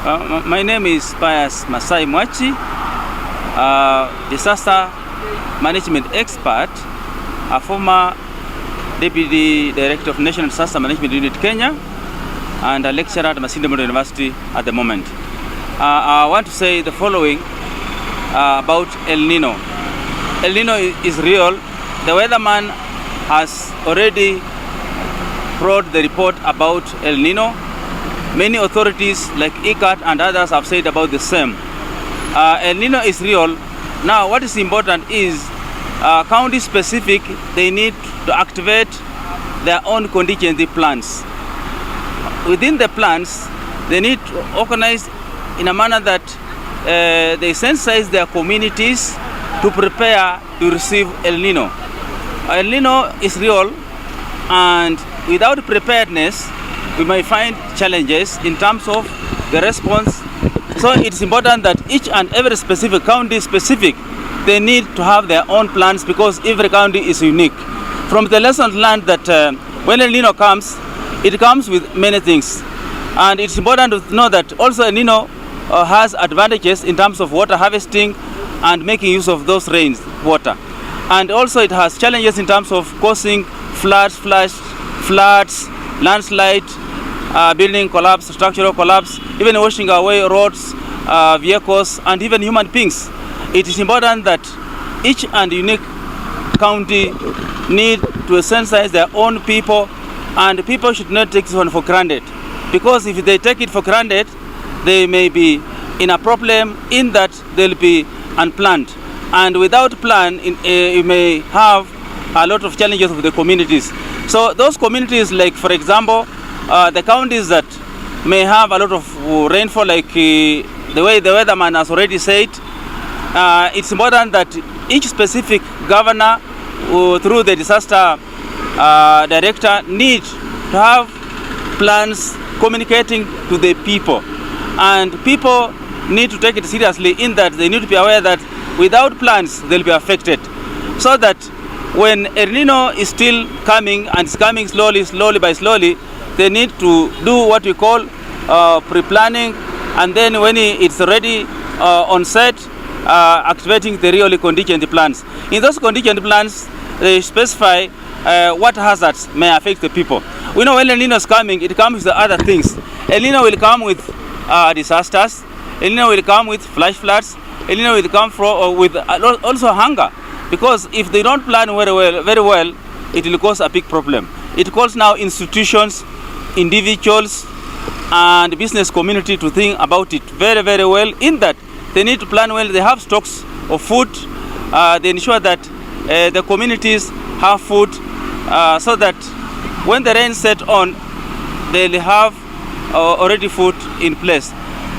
My name is Pius Masai Mwachi, disaster management expert, a former Deputy Director of National Disaster Management Unit Kenya, and a lecturer at Masinde Muliro University at the moment. I want to say the following about El Nino. El Nino is real. The weatherman has already brought the report about El Nino. Many authorities like ICAT and others have said about the same. El Nino is real. Now what is important is county specific, they need to activate their own contingency plans. Within the plans, they need to organize in a manner that they sensitize their communities to prepare to receive El Nino. El Nino is real, and without preparedness, we might find challenges in terms of the response. So it's important that each and every specific county specific, they need to have their own plans because every county is unique. From the lessons learned that when El Nino comes, it comes with many things. And it's important to know that also El Nino has advantages in terms of water harvesting and making use of those rains water. And also it has challenges in terms of causing floods, landslide, building collapse, structural collapse, even washing away roads, vehicles, and even human beings. It is important that each and unique county need to sensitize their own people, and people should not take this one for granted. Because if they take it for granted, they may be in a problem in that they'll be unplanned. And without plan, you may have a lot of challenges with the communities. So those communities, like for example, the counties that may have a lot of rainfall, like the way the weatherman has already said, it's important that each specific governor through the disaster director need to have plans communicating to the people. And people need to take it seriously in that they need to be aware that without plans, they'll be affected. So that when El Nino is still coming, and it's coming slowly, they need to do what we call pre-planning, and then when it's already on set, activating the really contingency plans. In those contingency plans, they specify what hazards may affect the people. We know when El Nino is coming, it comes with other things. El Nino will come with disasters. El Nino will come with flash floods. El Nino will come with also hunger, because if they don't plan very well, it will cause a big problem. It calls now institutions, individuals, and business community to think about it very well, in that they need to plan well. They have stocks of food. They ensure that the communities have food, so that when the rain set on, they'll have already food in place.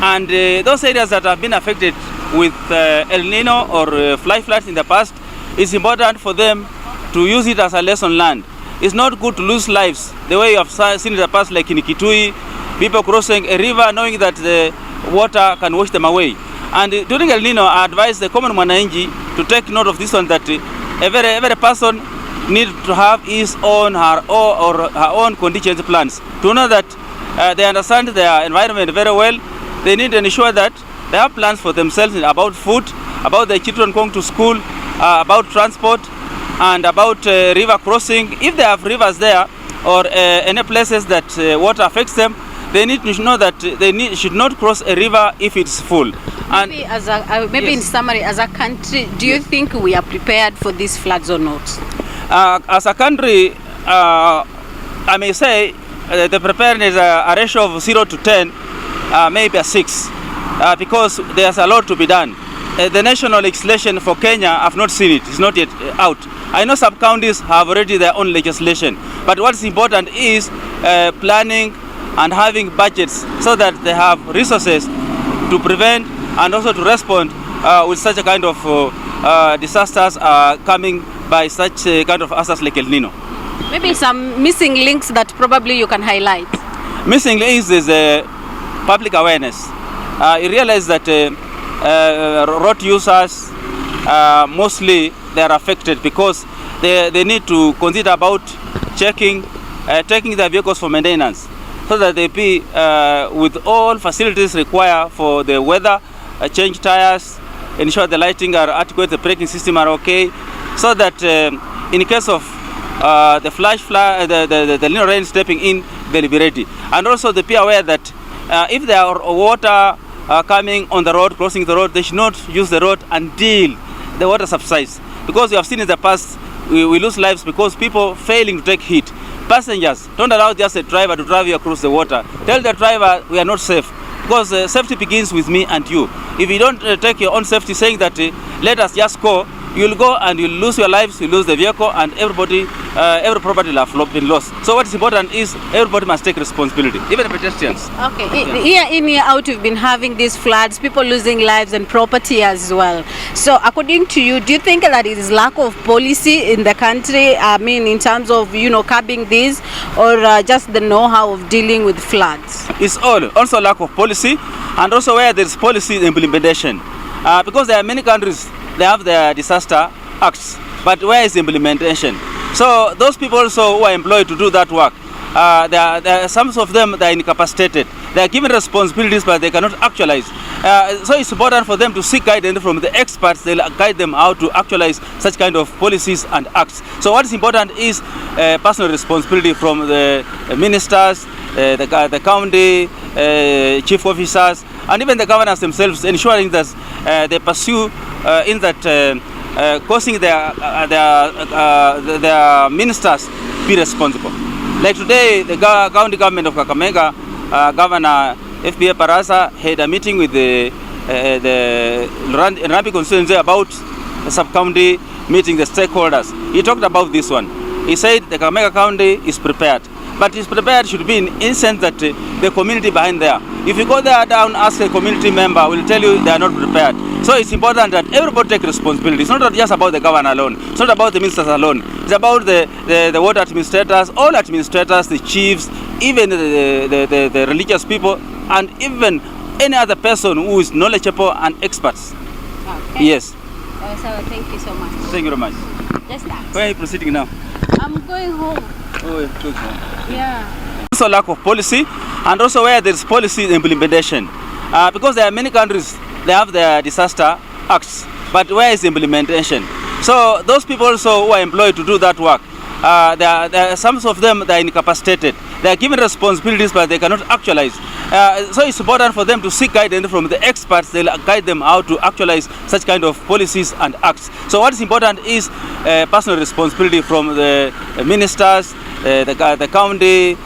And those areas that have been affected with El Nino or flash floods in the past, it's important for them to use it as a lesson learned. It's not good to lose lives the way you have seen in the past, like in Kitui, people crossing a river knowing that the water can wash them away. And during El Nino, I advise the common mwananchi to take note of this one, that every person needs to have his own, her own contingency plans, to know that they understand their environment very well. They need to ensure that they have plans for themselves about food, about their children going to school, about transport, and about river crossing. If they have rivers there or any places that water affects them, they need to know that they should not cross a river if it's full. And maybe yes. In summary, as a country, do you think we are prepared for these floods or not? As a country, I may say the preparedness is a ratio of 0 to 10, maybe a 6, because there's a lot to be done. The national legislation for Kenya, I've not seen it. It's not yet out. I know some counties have already their own legislation, but what's important is planning and having budgets so that they have resources to prevent and also to respond with such a kind of disasters coming by such a kind of disasters like El Nino. Maybe some missing links that probably you can highlight. Missing links is public awareness. You realize that road users, mostly they are affected because they need to consider about taking their vehicles for maintenance. so that they be with all facilities required for the weather, change tires, ensure the lighting are adequate, the braking system are okay, so that in case of the the NINO rain stepping in, they'll be ready. And also they be aware that if there are water coming on the road, crossing the road, they should not use the road until the water subsides. Because we have seen in the past, we lose lives because people failing to take heed. Passengers, don't allow just a driver to drive you across the water. Tell the driver we are not safe. Because safety begins with me and you. If you don't take your own safety, saying that let us just go, you'll go and you'll lose your lives, you'll lose the vehicle, and everybody, every property will have been lost. So what is important is everybody must take responsibility, even the pedestrians. Okay, yeah. Year in, year out, we've been having these floods, people losing lives and property as well. So according to you, do you think that it is lack of policy in the country, I mean, in terms of, curbing these, or just the know-how of dealing with floods? It's also lack of policy, and also where there is policy implementation. Because there are many countries, they have their disaster acts, but where is the implementation? So those people also who are employed to do that work, some of them they are incapacitated. They are given responsibilities, but they cannot actualize. So it's important for them to seek guidance from the experts. They'll guide them how to actualize such kind of policies and acts. So what is important is personal responsibility from the ministers, the county, chief officers, and even the governors themselves, ensuring that they pursue in that causing their ministers be responsible. Like today, the county government of Kakamega, Governor FBA Parasa had a meeting with the Rampi constituency about the sub-county meeting the stakeholders. He talked about this one. He said the Kakamega County is prepared. But is prepared should be in sense that the community behind there. If you go there down, ask a community member, will tell you they are not prepared. So it's important that everybody take responsibility. It's not just about the governor alone. It's not about the ministers alone. It's about the water administrators, all administrators, the chiefs, even the religious people, and even any other person who is knowledgeable and experts. Okay. Yes. So thank you so much. Thank you very much. Just that. Where are you proceeding now? I'm going home. Oh, good. Yeah. Also lack of policy, and also where there is policy implementation. Because there are many countries, they have their disaster acts, but where is the implementation? So those people also who are employed to do that work, some of them they are incapacitated. They are given responsibilities, but they cannot actualize. So it's important for them to seek guidance from the experts. They'll guide them how to actualize such kind of policies and acts. So what is important is personal responsibility from the ministers, the county,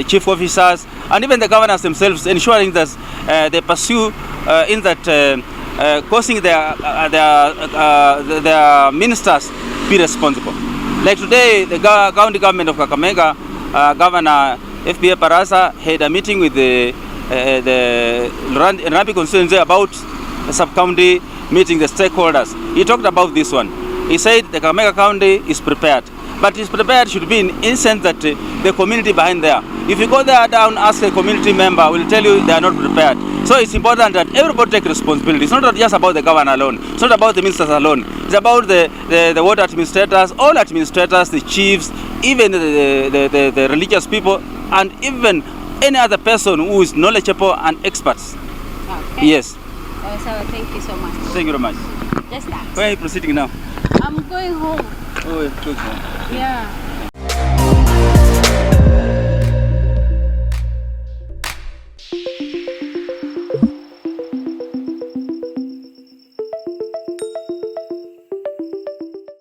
chief officers, and even the governors themselves, ensuring that they pursue in that causing their ministers be responsible. Like today, the county government of Kakamega, Governor FBA Parasa had a meeting with the Rampi constituency about the sub-county meeting the stakeholders. He talked about this one. He said the Kakamega County is prepared. But is prepared should be in sense that the community behind there. If you go there down, ask a community member, will tell you they are not prepared. So it's important that everybody take responsibility. It's not just about the governor alone. It's not about the ministers alone. It's about the water administrators, all administrators, the chiefs, even the religious people, and even any other person who is knowledgeable and experts. Okay. Yes. So thank you so much. Thank you very much. Just that. Where are you proceeding now? I'm going home. Oh, good. Yeah.